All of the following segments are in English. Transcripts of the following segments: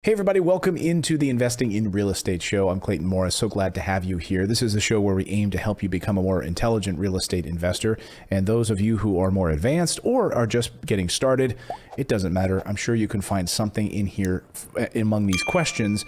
Hey everybody, welcome into the Investing in Real Estate show. I'm Clayton Morris. So glad to have you here. This is the show where we aim to help you become a more intelligent real estate investor. And those of you who are more advanced or are just getting started, it doesn't matter. I'm sure you can find something in here among these questions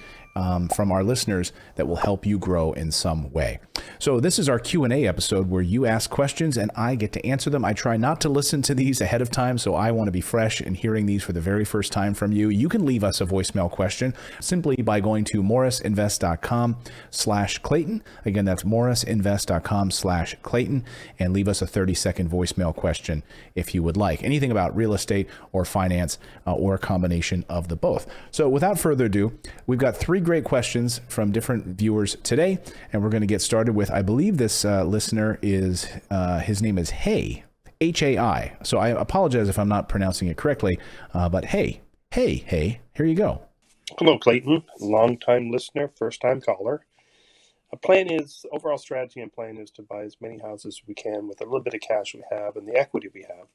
from our listeners that will help you grow in some way. So this is our Q&A episode where you ask questions and I get to answer them. I try not to listen to these ahead of time, so I want to be fresh and hearing these for the very first time from you. You can leave us a voicemail question simply by going to morrisinvest.com/Clayton. Again, that's morrisinvest.com/Clayton, and leave us a 30-second voicemail question if you would like. Anything about real estate or finance or a combination of the both. So without further ado, we've got three great questions from different viewers today, and we're going to get started with, I believe this listener is, his name is Hay, H-A-I. So I apologize if I'm not pronouncing it correctly, but Hay, here you go. Hello, Clayton. Long-time listener, first-time caller. Overall strategy and plan is to buy as many houses as we can with a little bit of cash we have and the equity we have.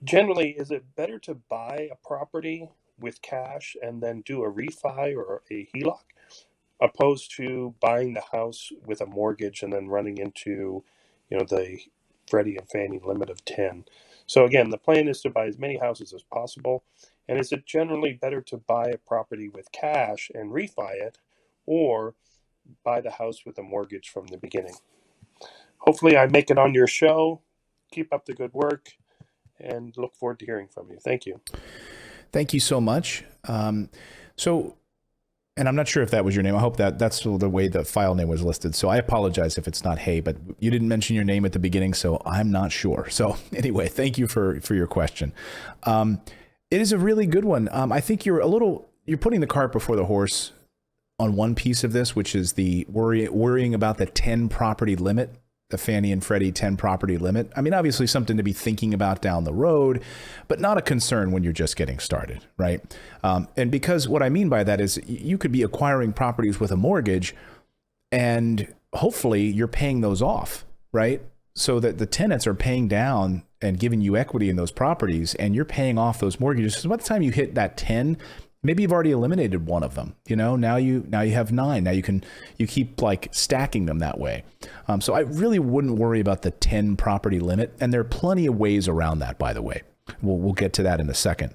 Generally, is it better to buy a property with cash and then do a refi or a HELOC, opposed to buying the house with a mortgage and then running into, the Freddie and Fannie limit of 10? So again, the plan is to buy as many houses as possible. And is it generally better to buy a property with cash and refi it, or buy the house with a mortgage from the beginning? Hopefully I make it on your show. Keep up the good work and look forward to hearing from you. Thank you. Thank you so much. And I'm not sure if that was your name. I hope that's the way the file name was listed. So I apologize if it's not Hay, but you didn't mention your name at the beginning, so I'm not sure. So anyway, thank you for your question. It is a really good one. I think you're putting the cart before the horse on one piece of this, which is the worrying about the 10 property limit, the Fannie and Freddie 10 property limit. I mean, obviously something to be thinking about down the road, but not a concern when you're just getting started, right? And because what I mean by that is you could be acquiring properties with a mortgage and hopefully you're paying those off, right? So that the tenants are paying down and giving you equity in those properties and you're paying off those mortgages. So by the time you hit that 10, maybe you've already eliminated one of them. Now you have 9. Now you keep like stacking them that way. So I really wouldn't worry about the 10 property limit. And there are plenty of ways around that, by the way. We'll get to that in a second.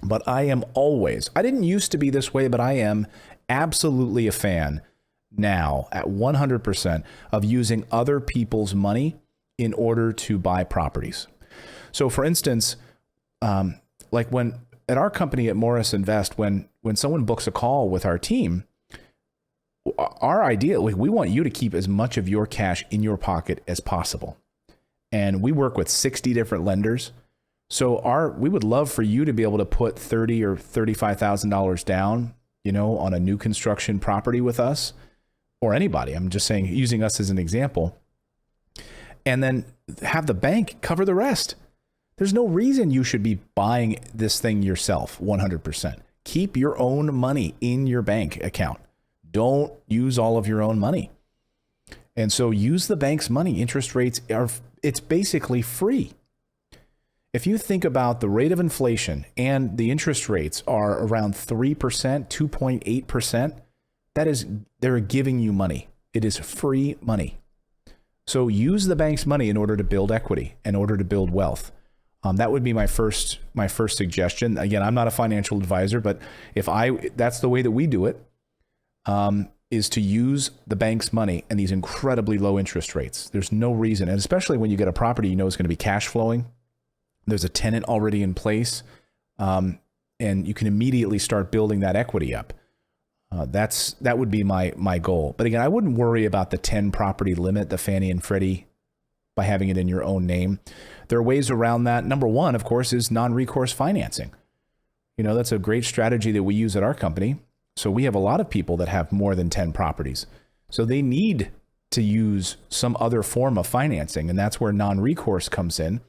But I didn't used to be this way, but I am absolutely a fan now at 100% of using other people's money in order to buy properties. So for instance, like at our company at Morris Invest, when someone books a call with our team, our idea, we want you to keep as much of your cash in your pocket as possible. And we work with 60 different lenders. So we would love for you to be able to put $30,000 or $35,000 down, on a new construction property with us or anybody. I'm just saying, using us as an example, and then have the bank cover the rest. There's no reason you should be buying this thing yourself 100%. Keep your own money in your bank account. Don't use all of your own money. And so use the bank's money. Interest rates it's basically free. If you think about the rate of inflation and the interest rates are around 3%, 2.8%, they're giving you money. It is free money. So use the bank's money in order to build equity, in order to build wealth. That would be my first suggestion. Again, I'm not a financial advisor, but that's the way that we do it, is to use the bank's money and these incredibly low interest rates. There's no reason, and especially when you get a property, is going to be cash flowing. There's a tenant already in place, and you can immediately start building that equity up. That would be my goal. But again, I wouldn't worry about the 10 property limit, the Fannie and Freddie, by having it in your own name. There are ways around that. Number one, of course, is non-recourse financing. That's a great strategy that we use at our company. So we have a lot of people that have more than 10 properties. So they need to use some other form of financing, and that's where non-recourse comes in.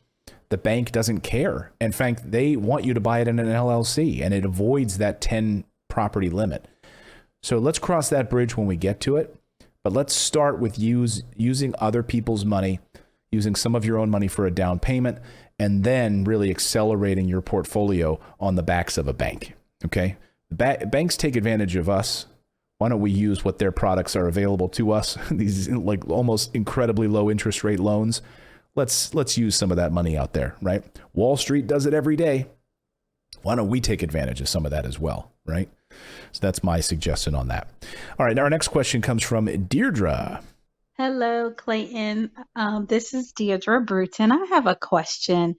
The bank doesn't care. In fact, they want you to buy it in an LLC, and it avoids that 10 property limit. So let's cross that bridge when we get to it. But let's start with using other people's money, using some of your own money for a down payment, and then really accelerating your portfolio on the backs of a bank. Okay? Banks take advantage of us. Why don't we use what their products are available to us? These like almost incredibly low interest rate loans. Let's use some of that money out there, right? Wall Street does it every day. Why don't we take advantage of some of that as well, right? So that's my suggestion on that. All right, our next question comes from Deirdre. Hello, Clayton. This is Deirdre Bruton. I have a question.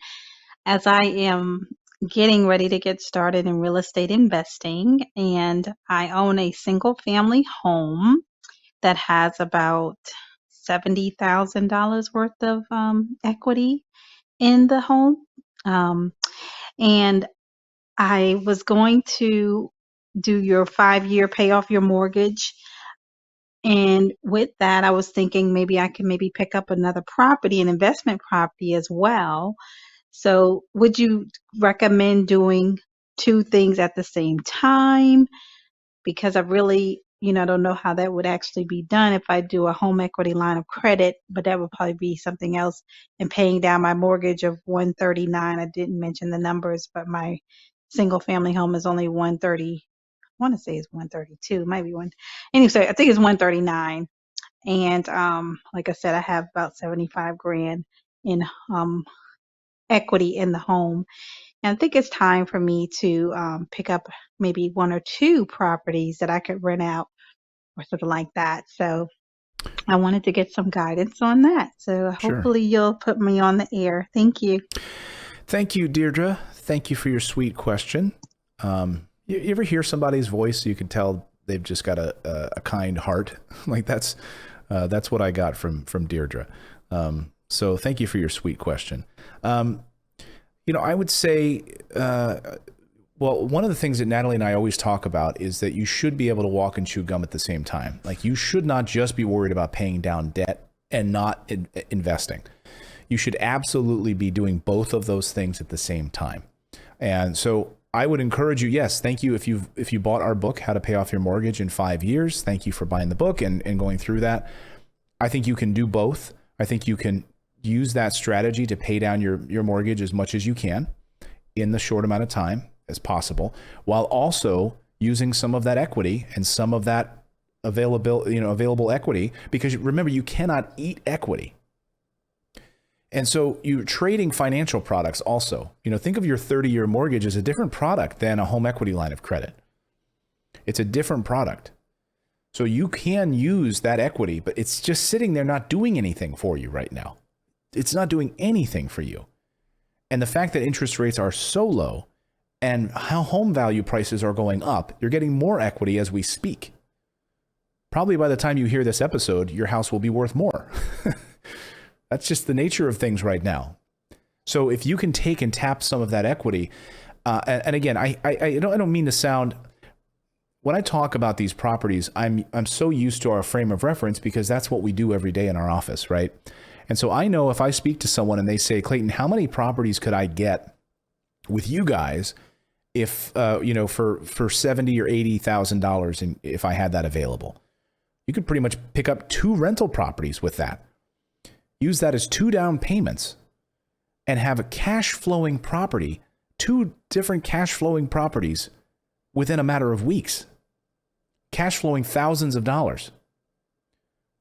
As I am getting ready to get started in real estate investing, and I own a single family home that has about $70,000 worth of equity in the home. And I was going to do your 5-year pay off your mortgage. And with that, I was thinking maybe I can maybe pick up another property, an investment property as well. So would you recommend doing two things at the same time? Because I really, don't know how that would actually be done if I do a home equity line of credit, but that would probably be something else. And paying down my mortgage of 139. I didn't mention the numbers, but my single family home is only 130. I want to say it's 132, might be one. Anyway, I think it's 139. And like I said, I have about 75 grand in equity in the home. And I think it's time for me to pick up maybe one or two properties that I could rent out or something like that. So I wanted to get some guidance on that. So hopefully you'll put me on the air. Thank you. Thank you, Deirdre. Thank you for your sweet question. You ever hear somebody's voice so you can tell they've just got a kind heart? Like that's what I got from Deirdre. So thank you for your sweet question. I would say, well, one of the things that Natalie and I always talk about is that you should be able to walk and chew gum at the same time. Like you should not just be worried about paying down debt and not investing. You should absolutely be doing both of those things at the same time. And so I would encourage you, yes, thank you if you bought our book, How to Pay Off Your Mortgage in 5 Years. Thank you for buying the book and going through that. I think you can do both. I think you can use that strategy to pay down your mortgage as much as you can in the short amount of time as possible, while also using some of that equity and some of that available equity, because remember, you cannot eat equity. And so you're trading financial products also. Think of your 30-year mortgage as a different product than a home equity line of credit. It's a different product. So you can use that equity, but it's just sitting there not doing anything for you right now. It's not doing anything for you. And the fact that interest rates are so low and how home value prices are going up, you're getting more equity as we speak. Probably by the time you hear this episode, your house will be worth more. That's just the nature of things right now. So if you can take and tap some of that equity, and again, I don't mean to sound, when I talk about these properties, I'm so used to our frame of reference because that's what we do every day in our office, right? And so I know if I speak to someone and they say, Clayton, how many properties could I get with you guys if for $70,000 or $80,000, and if I had that available? You could pretty much pick up 2 rental properties with that. Use that as 2 down payments and have a cash flowing property, 2 different cash flowing properties within a matter of weeks, cash flowing thousands of dollars.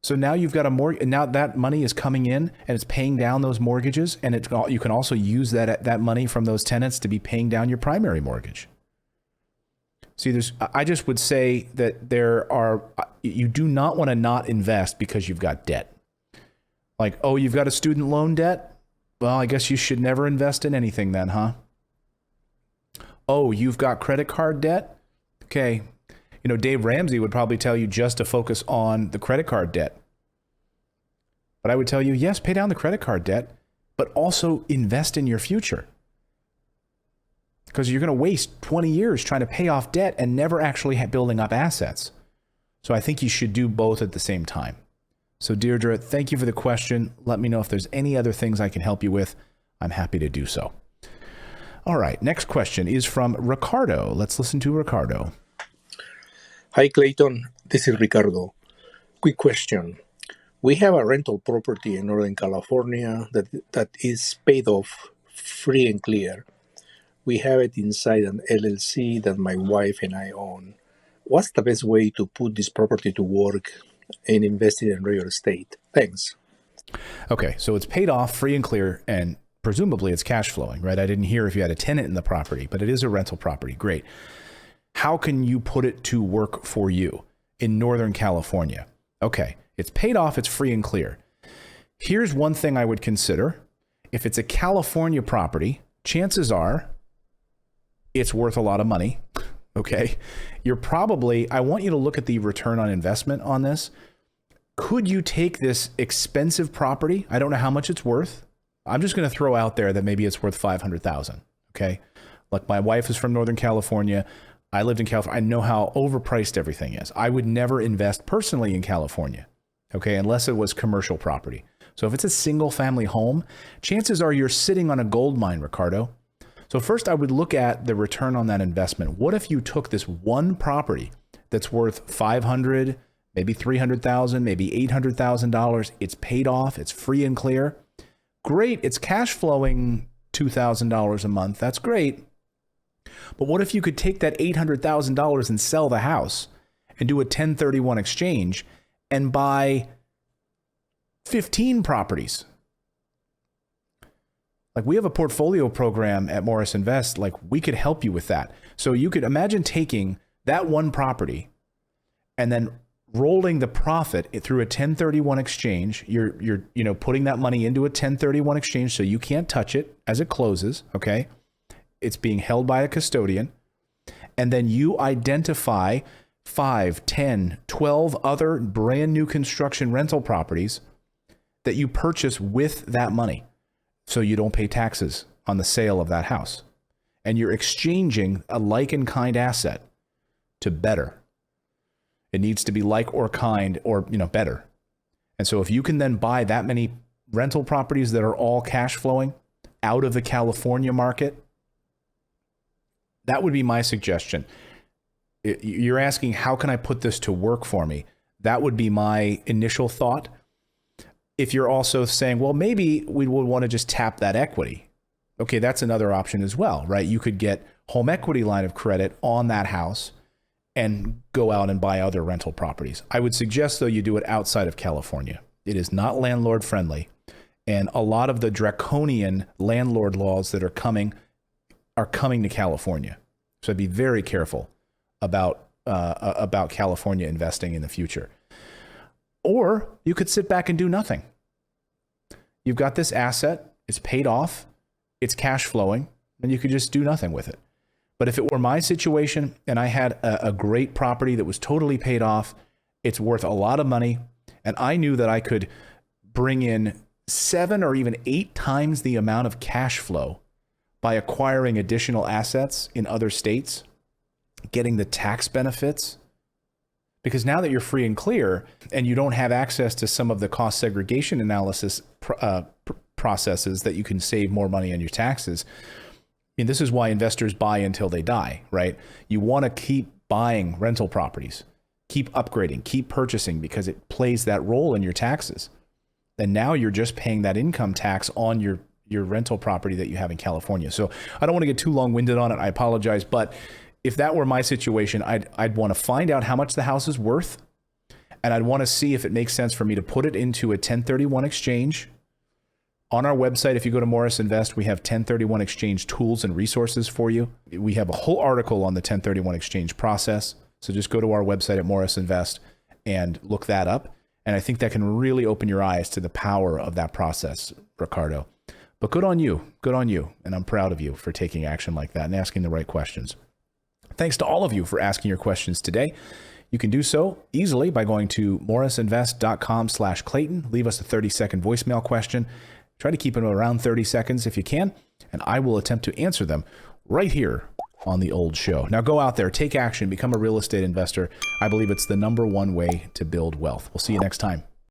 So now you've got now that money is coming in and it's paying down those mortgages, and you can also use that money from those tenants to be paying down your primary mortgage. See, I just would say that you do not want to not invest because you've got debt. Like, oh, you've got a student loan debt? Well, I guess you should never invest in anything then, huh? Oh, you've got credit card debt? Okay. Dave Ramsey would probably tell you just to focus on the credit card debt. But I would tell you, yes, pay down the credit card debt, but also invest in your future. Because you're going to waste 20 years trying to pay off debt and never actually building up assets. So I think you should do both at the same time. So Deirdre, thank you for the question. Let me know if there's any other things I can help you with. I'm happy to do so. All right, next question is from Ricardo. Let's listen to Ricardo. Hi, Clayton. This is Ricardo. Quick question. We have a rental property in Northern California that is paid off free and clear. We have it inside an LLC that my wife and I own. What's the best way to put this property to work and investing in real estate? Thanks. Okay, so it's paid off, free and clear, and presumably it's cash flowing, right? I didn't hear if you had a tenant in the property, but it is a rental property. Great. How can you put it to work for you in Northern California? Okay, it's paid off, it's free and clear. Here's one thing I would consider. If it's a California property, chances are it's worth a lot of money. Okay, I want you to look at the return on investment on this. Could you take this expensive property? I don't know how much it's worth. I'm just going to throw out there that maybe it's worth $500,000. Okay. Like, my wife is from Northern California. I lived in California. I know how overpriced everything is. I would never invest personally in California. Okay. Unless it was commercial property. So if it's a single family home, chances are you're sitting on a gold mine, Ricardo. So first I would look at the return on that investment. What if you took this one property that's worth $500,000, maybe $300,000, maybe $800,000. It's paid off. It's free and clear. Great. It's cash flowing $2,000 a month. That's great. But what if you could take that $800,000 and sell the house and do a 1031 exchange and buy 15 properties? Like, we have a portfolio program at Morris Invest. Like, we could help you with that. So you could imagine taking that one property and then rolling the profit through a 1031 exchange. You're putting that money into a 1031 exchange, so you can't touch it as it closes. Okay. It's being held by a custodian. And then you identify 5, 10, 12 other brand new construction rental properties that you purchase with that money. So you don't pay taxes on the sale of that house. And you're exchanging a like and kind asset to better. It needs to be like or kind or, better. And so if you can then buy that many rental properties that are all cash flowing out of the California market, that would be my suggestion. You're asking, how can I put this to work for me? That would be my initial thought. If you're also saying, well, maybe we would want to just tap that equity. Okay, that's another option as well, right? You could get home equity line of credit on that house and go out and buy other rental properties. I would suggest, though, you do it outside of California. It is not landlord friendly. And a lot of the draconian landlord laws that are coming to California. So be very careful about California investing in the future. Or you could sit back and do nothing. You've got this asset, it's paid off, it's cash flowing, and you could just do nothing with it. But if it were my situation and I had a great property that was totally paid off, it's worth a lot of money, and I knew that I could bring in 7 or even 8 times the amount of cash flow by acquiring additional assets in other states, getting the tax benefits. Because now that you're free and clear and you don't have access to some of the cost segregation analysis processes that you can save more money on your taxes. And this is why investors buy until they die, right? You want to keep buying rental properties, keep upgrading, keep purchasing, because it plays that role in your taxes. And now you're just paying that income tax on your rental property that you have in California. So I don't want to get too long-winded on it. I apologize, but if that were my situation, I'd want to find out how much the house is worth, and I'd want to see if it makes sense for me to put it into a 1031 exchange. On our website, if you go to Morris Invest, we have 1031 exchange tools and resources for you. We have a whole article on the 1031 exchange process. So just go to our website at Morris Invest and look that up. And I think that can really open your eyes to the power of that process, Ricardo. But good on you. Good on you. And I'm proud of you for taking action like that and asking the right questions. Thanks to all of you for asking your questions today. You can do so easily by going to morrisinvest.com/Clayton. Leave us a 30-second voicemail question. Try to keep it around 30 seconds if you can, and I will attempt to answer them right here on the old show. Now go out there, take action, become a real estate investor. I believe it's the #1 way to build wealth. We'll see you next time.